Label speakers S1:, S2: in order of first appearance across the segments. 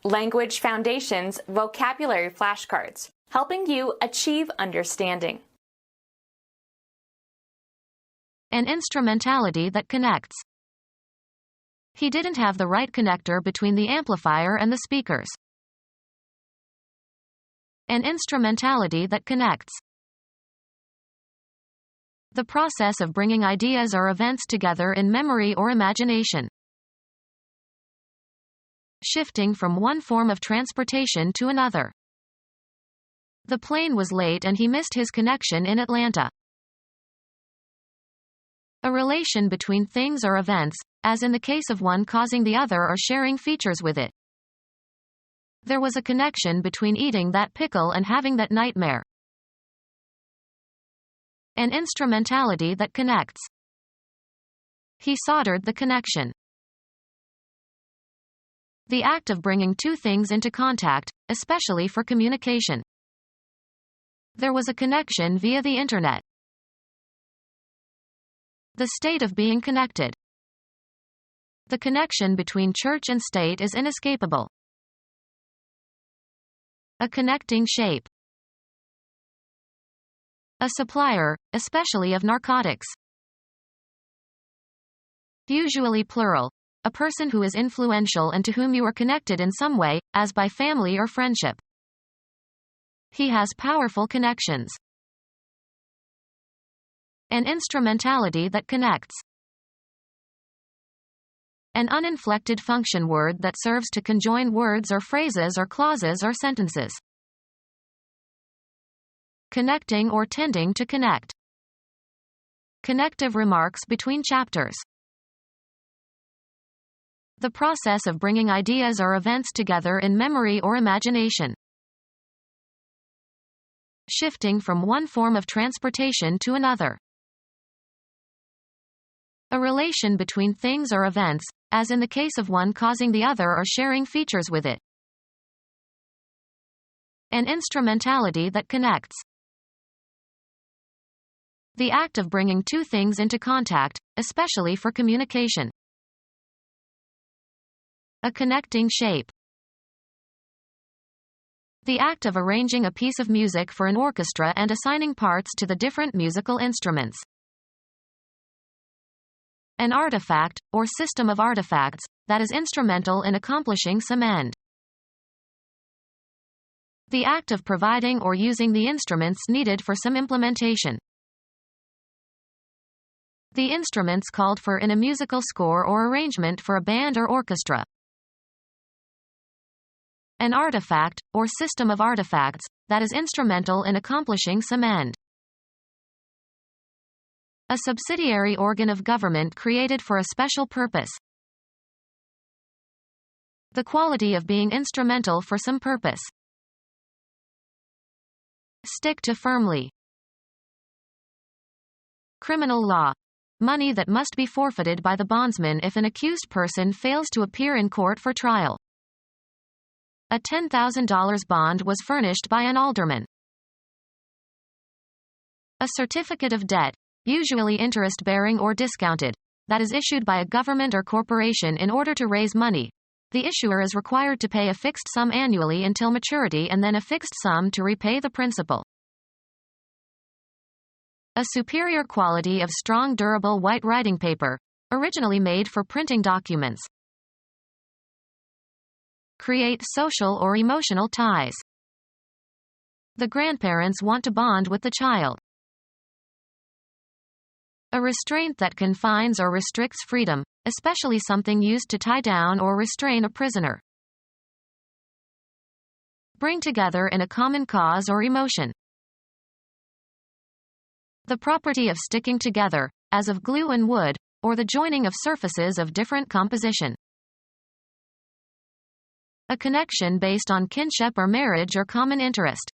S1: Language Foundations Vocabulary Flashcards, helping you achieve understanding.
S2: An instrumentality that connects. He didn't have the right connector between the amplifier and the speakers. An instrumentality that connects. The process of bringing ideas or events together in memory or imagination. Shifting from one form of transportation to another. The plane was late and he missed his connection in Atlanta. A relation between things or events, as in the case of one causing the other or sharing features with it. There was a connection between eating that pickle and having that nightmare. An instrumentality that connects. He soldered the connection. The act of bringing two things into contact, especially for communication. There was a connection via the internet. The state of being connected. The connection between church and state is inescapable. A connecting shape. A supplier, especially of narcotics. Usually plural. A person who is influential and to whom you are connected in some way, as by family or friendship. He has powerful connections. An instrumentality that connects. An uninflected function word that serves to conjoin words or phrases or clauses or sentences. Connecting or tending to connect. Connective remarks between chapters. The process of bringing ideas or events together in memory or imagination. Shifting from one form of transportation to another. A relation between things or events, as in the case of one causing the other or sharing features with it. An instrumentality that connects. The act of bringing two things into contact, especially for communication. A connecting shape. The act of arranging a piece of music for an orchestra and assigning parts to the different musical instruments. An artifact, or system of artifacts, that is instrumental in accomplishing some end. The act of providing or using the instruments needed for some implementation. The instruments called for in a musical score or arrangement for a band or orchestra. An artifact, or system of artifacts, that is instrumental in accomplishing some end. A subsidiary organ of government created for a special purpose. The quality of being instrumental for some purpose. Stick to firmly. Criminal law. Money that must be forfeited by the bondsman if an accused person fails to appear in court for trial. A $10,000 bond was furnished by an alderman. A certificate of debt, usually interest-bearing or discounted, that is issued by a government or corporation in order to raise money. The issuer is required to pay a fixed sum annually until maturity and then a fixed sum to repay the principal. A superior quality of strong durable white writing paper, originally made for printing documents. Create social or emotional ties. The grandparents want to bond with the child. A restraint that confines or restricts freedom, especially something used to tie down or restrain a prisoner. Bring together in a common cause or emotion. The property of sticking together, as of glue and wood, or the joining of surfaces of different composition. A connection based on kinship or marriage or common interest.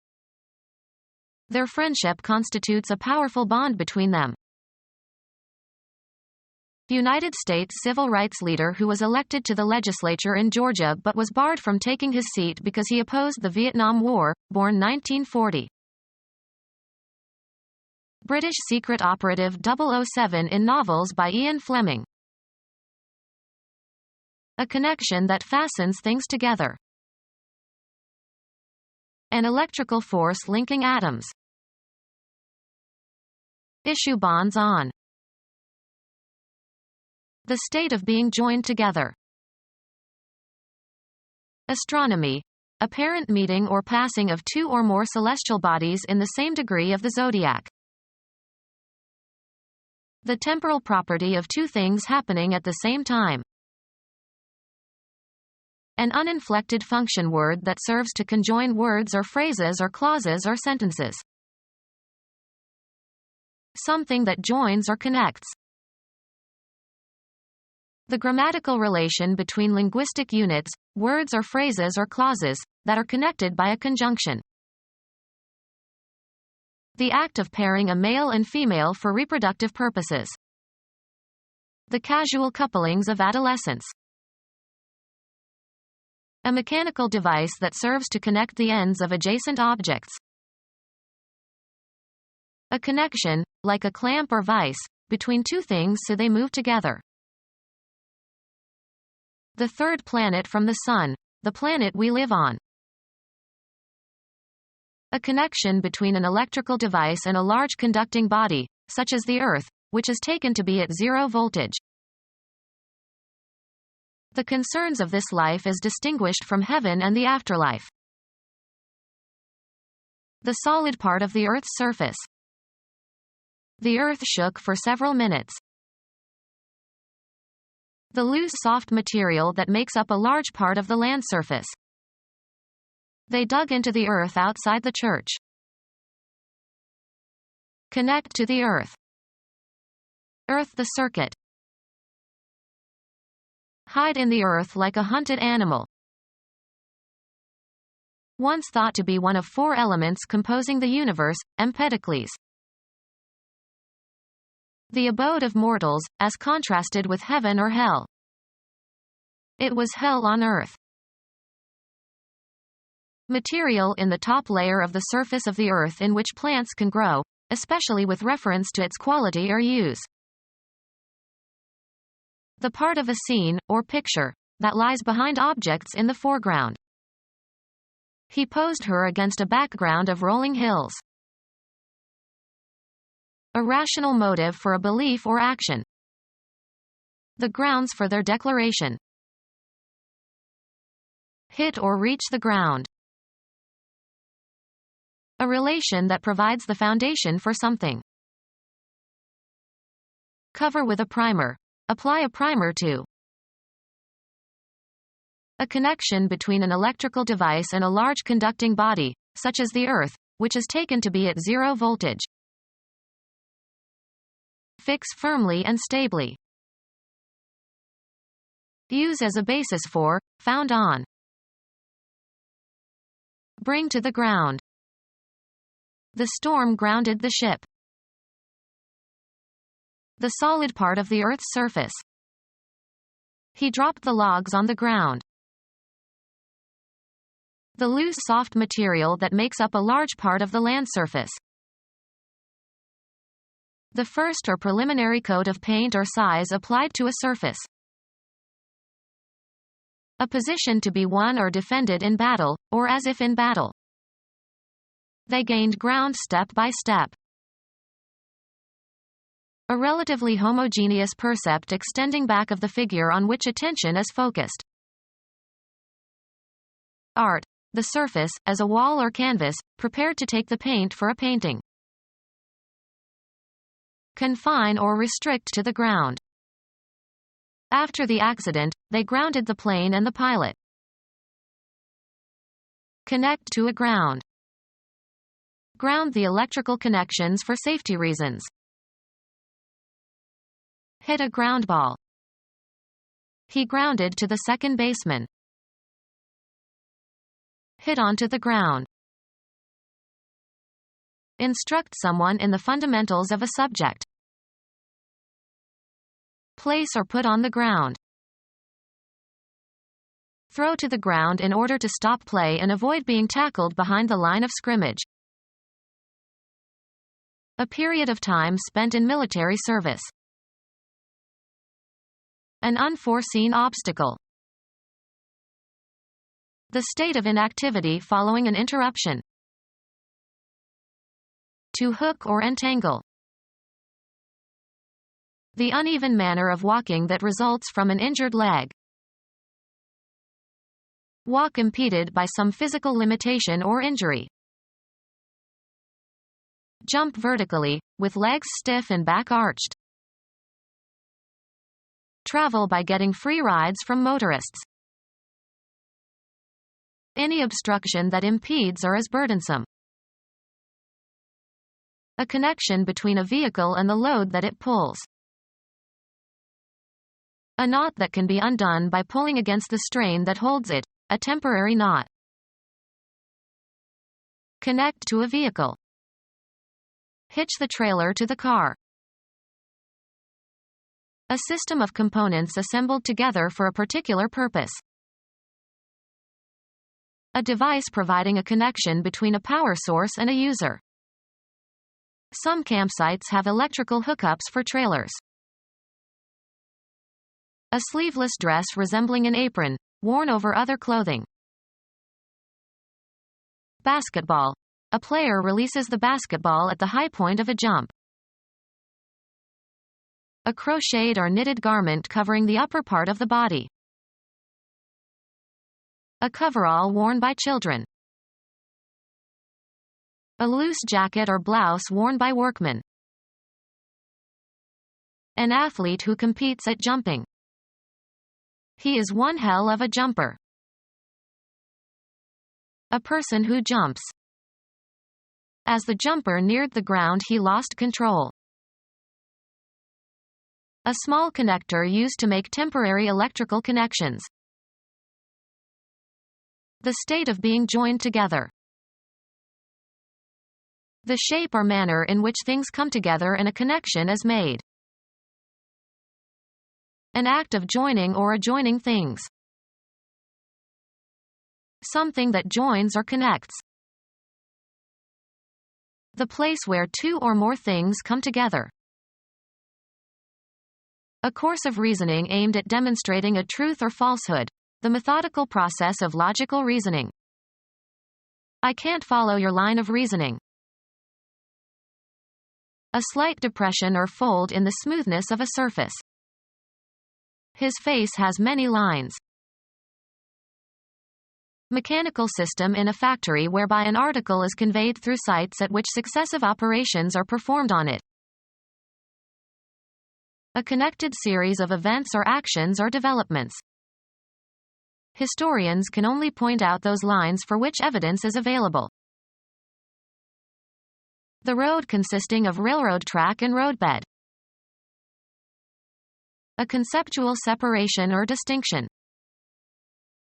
S2: Their friendship constitutes a powerful bond between them. United States civil rights leader who was elected to the legislature in Georgia but was barred from taking his seat because he opposed the Vietnam War, born 1940. British secret operative 007 in novels by Ian Fleming. A connection that fastens things together. An electrical force linking atoms. Issue bonds on. The state of being joined together. Astronomy. Apparent meeting or passing of two or more celestial bodies in the same degree of the zodiac. The temporal property of two things happening at the same time. An uninflected function word that serves to conjoin words or phrases or clauses or sentences. Something that joins or connects. The grammatical relation between linguistic units, words or phrases or clauses, that are connected by a conjunction. The act of pairing a male and female for reproductive purposes. The casual couplings of adolescence. A mechanical device that serves to connect the ends of adjacent objects. A connection, like a clamp or vise, between two things so they move together. The third planet from the Sun, the planet we live on. A connection between an electrical device and a large conducting body, such as the Earth, which is taken to be at zero voltage. The concerns of this life is distinguished from heaven and the afterlife. The solid part of the Earth's surface. The Earth shook for several minutes. The loose soft material that makes up a large part of the land surface. They dug into the earth outside the church. Connect to the earth. Earth the circuit. Hide in the earth like a hunted animal. Once thought to be one of four elements composing the universe, Empedocles. The abode of mortals, as contrasted with heaven or hell. It was hell on earth. Material in the top layer of the surface of the earth in which plants can grow, especially with reference to its quality or use. The part of a scene, or picture, that lies behind objects in the foreground. He posed her against a background of rolling hills. A rational motive for a belief or action. The grounds for their declaration. Hit or reach the ground. A relation that provides the foundation for something. Cover with a primer. Apply a primer to. A connection between an electrical device and a large conducting body, such as the Earth, which is taken to be at zero voltage. Fix firmly and stably. Use as a basis for, found on. Bring to the ground. The storm grounded the ship. The solid part of the Earth's surface. He dropped the logs on the ground. The loose soft material that makes up a large part of the land surface. The first or preliminary coat of paint or size applied to a surface. A position to be won or defended in battle, or as if in battle. They gained ground step by step. A relatively homogeneous percept extending back of the figure on which attention is focused. Art. The surface, as a wall or canvas, prepared to take the paint for a painting. Confine or restrict to the ground. After the accident, they grounded the plane and the pilot. Connect to a ground. Ground the electrical connections for safety reasons. Hit a ground ball. He grounded to the second baseman. Hit onto the ground. Instruct someone in the fundamentals of a subject. Place or put on the ground. Throw to the ground in order to stop play and avoid being tackled behind the line of scrimmage. A period of time spent in military service. An unforeseen obstacle. The state of inactivity following an interruption. To hook or entangle. The uneven manner of walking that results from an injured leg. Walk impeded by some physical limitation or injury. Jump vertically, with legs stiff and back arched. Travel by getting free rides from motorists. Any obstruction that impedes or is burdensome. A connection between a vehicle and the load that it pulls. A knot that can be undone by pulling against the strain that holds it, a temporary knot. Connect to a vehicle. Hitch the trailer to the car. A system of components assembled together for a particular purpose. A device providing a connection between a power source and a user. Some campsites have electrical hookups for trailers. A sleeveless dress resembling an apron, worn over other clothing. Basketball. A player releases the basketball at the high point of a jump. A crocheted or knitted garment covering the upper part of the body. A coverall worn by children. A loose jacket or blouse worn by workmen. An athlete who competes at jumping. He is one hell of a jumper. A person who jumps. As the jumper neared the ground, he lost control. A small connector used to make temporary electrical connections. The state of being joined together. The shape or manner in which things come together and a connection is made. An act of joining or adjoining things. Something that joins or connects. The place where two or more things come together. A course of reasoning aimed at demonstrating a truth or falsehood. The methodical process of logical reasoning. I can't follow your line of reasoning. A slight depression or fold in the smoothness of a surface. His face has many lines. Mechanical system in a factory whereby an article is conveyed through sites at which successive operations are performed on it. A connected series of events or actions or developments. Historians can only point out those lines for which evidence is available. The road consisting of railroad track and roadbed. A conceptual separation or distinction.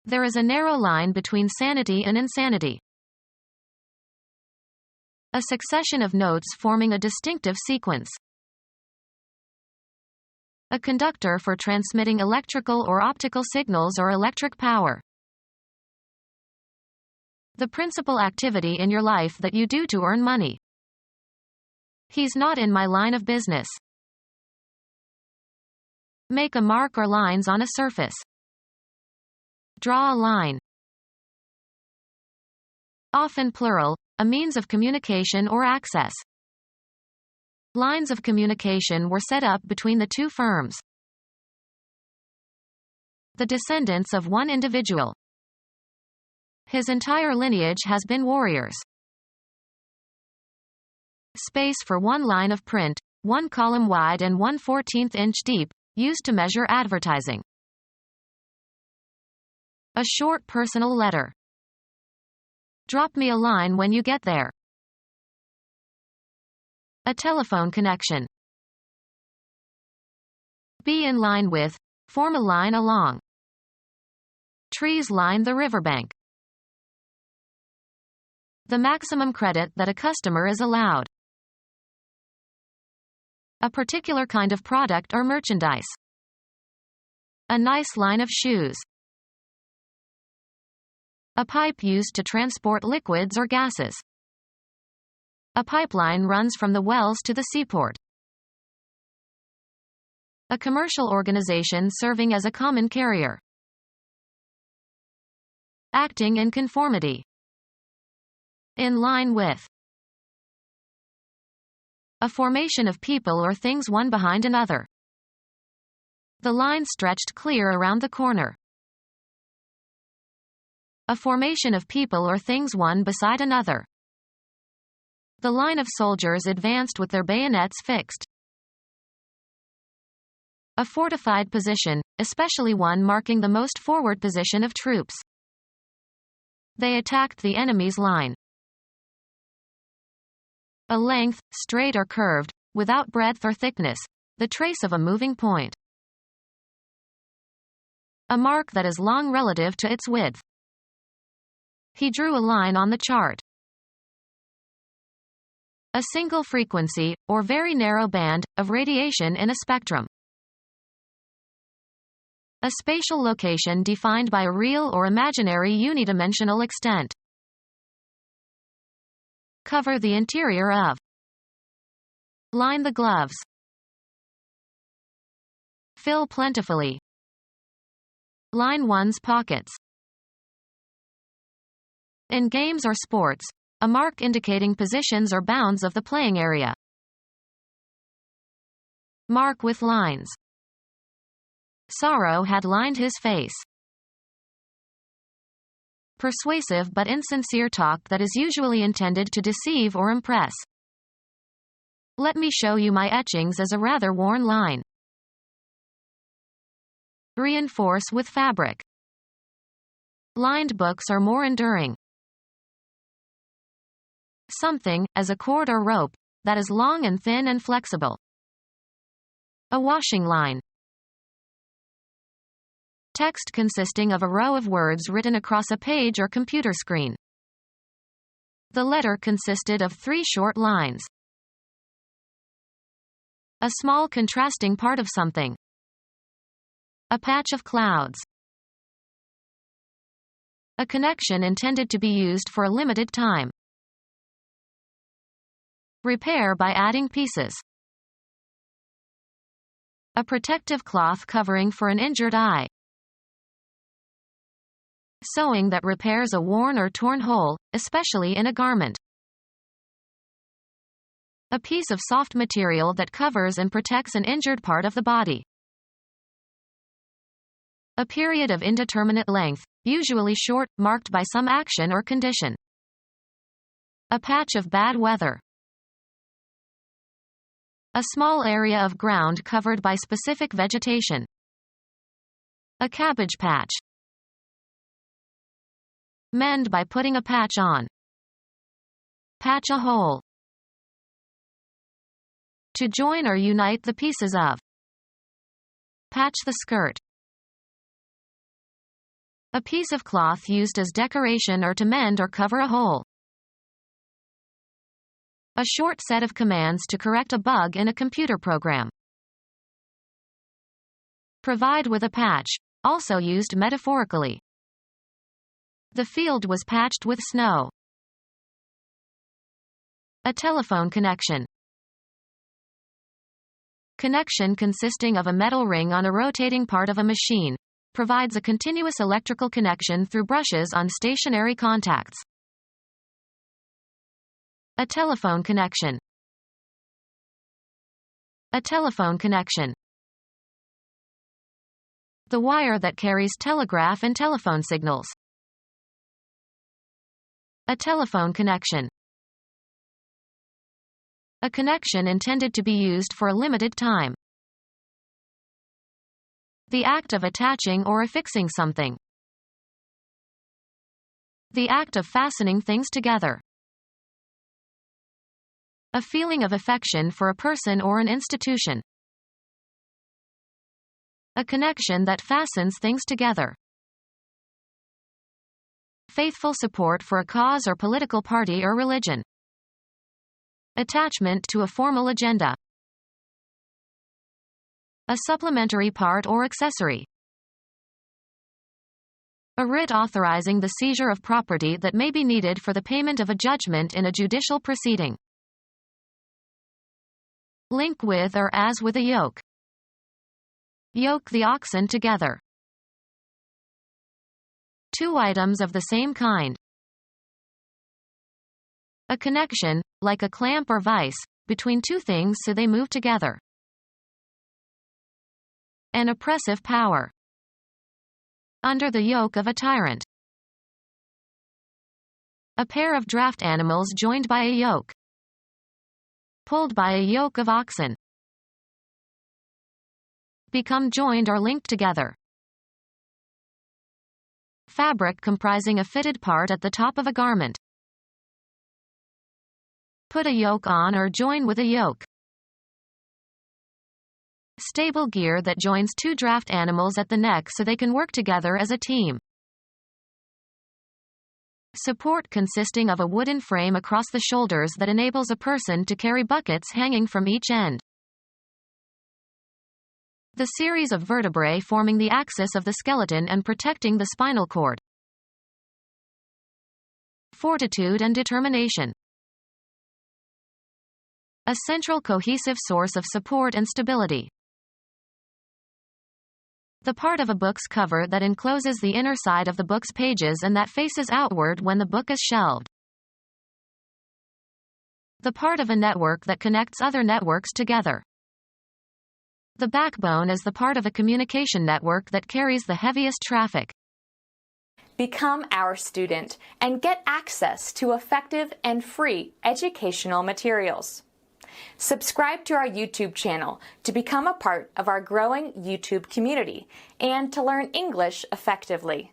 S2: There is a narrow line between sanity and insanity. A succession of notes forming a distinctive sequence. A conductor for transmitting electrical or optical signals or electric power. The principal activity in your life that you do to earn money. He's not in my line of business. Make a mark or lines on a surface. Draw a line. Often plural, a means of communication or access. Lines of communication were set up between the two firms. The descendants of one individual. His entire lineage has been warriors. Space for one line of print, 1 column wide and 1/14 inch deep, used to measure advertising. A short personal letter. Drop me a line when you get there. A telephone connection. Be in line with, form a line along. Trees line the riverbank. The maximum credit that a customer is allowed. A particular kind of product or merchandise. A nice line of shoes. A pipe used to transport liquids or gases. A pipeline runs from the wells to the seaport. A commercial organization serving as a common carrier. Acting in conformity. In line with. A formation of people or things one behind another. The line stretched clear around the corner. A formation of people or things one beside another. The line of soldiers advanced with their bayonets fixed. A fortified position, especially one marking the most forward position of troops. They attacked the enemy's line. A length, straight or curved, without breadth or thickness, the trace of a moving point. A mark that is long relative to its width. He drew a line on the chart. A single frequency, or very narrow band, of radiation in a spectrum. A spatial location defined by a real or imaginary unidimensional extent. Cover the interior of. Line the gloves. Fill plentifully. Line one's pockets. In games or sports, a mark indicating positions or bounds of the playing area. Mark with lines. Sorrow had lined his face. Persuasive but insincere talk that is usually intended to deceive or impress. Let me show you my etchings as a rather worn line. Reinforce with fabric. Lined books are more enduring. Something, as a cord or rope, that is long and thin and flexible. A washing line. Text consisting of a row of words written across a page or computer screen. The letter consisted of 3 short lines. A small contrasting part of something. A patch of clouds. A connection intended to be used for a limited time. Repair by adding pieces. A protective cloth covering for an injured eye. Sewing that repairs a worn or torn hole, especially in a garment. A piece of soft material that covers and protects an injured part of the body. A period of indeterminate length, usually short, marked by some action or condition. A patch of bad weather. A small area of ground covered by specific vegetation. A cabbage patch. Mend by putting a patch on. Patch a hole. To join or unite the pieces of. Patch the skirt. A piece of cloth used as decoration or to mend or cover a hole. A short set of commands to correct a bug in a computer program. Provide with a patch, also used metaphorically. The field was patched with snow. A telephone connection. Connection consisting of a metal ring on a rotating part of a machine, provides a continuous electrical connection through brushes on stationary contacts. A telephone connection. A telephone connection. The wire that carries telegraph and telephone signals. A telephone connection. A connection intended to be used for a limited time. The act of attaching or affixing something. The act of fastening things together. A feeling of affection for a person or an institution. A connection that fastens things together. Faithful support for a cause or political party or religion. Attachment to a formal agenda. A supplementary part or accessory. A writ authorizing the seizure of property that may be needed for the payment of a judgment in a judicial proceeding. Link with or as with a yoke. Yoke the oxen together. two items of the same kind. A connection, like a clamp or vise, between two things so they move together. An oppressive power. Under the yoke of a tyrant. A pair of draft animals joined by a yoke. Pulled by a yoke of oxen. Become joined or linked together. Fabric comprising a fitted part at the top of a garment. Put a yoke on or join with a yoke. Stable gear that joins two draft animals at the neck so they can work together as a team. Support consisting of a wooden frame across the shoulders that enables a person to carry buckets hanging from each end. The series of vertebrae forming the axis of the skeleton and protecting the spinal cord. Fortitude and determination. A central cohesive source of support and stability. The part of a book's cover that encloses the inner side of the book's pages and that faces outward when the book is shelved. The part of a network that connects other networks together. The backbone is the part of a communication network that carries the heaviest traffic.
S1: Become our student and get access to effective and free educational materials. Subscribe to our YouTube channel to become a part of our growing YouTube community and to learn English effectively.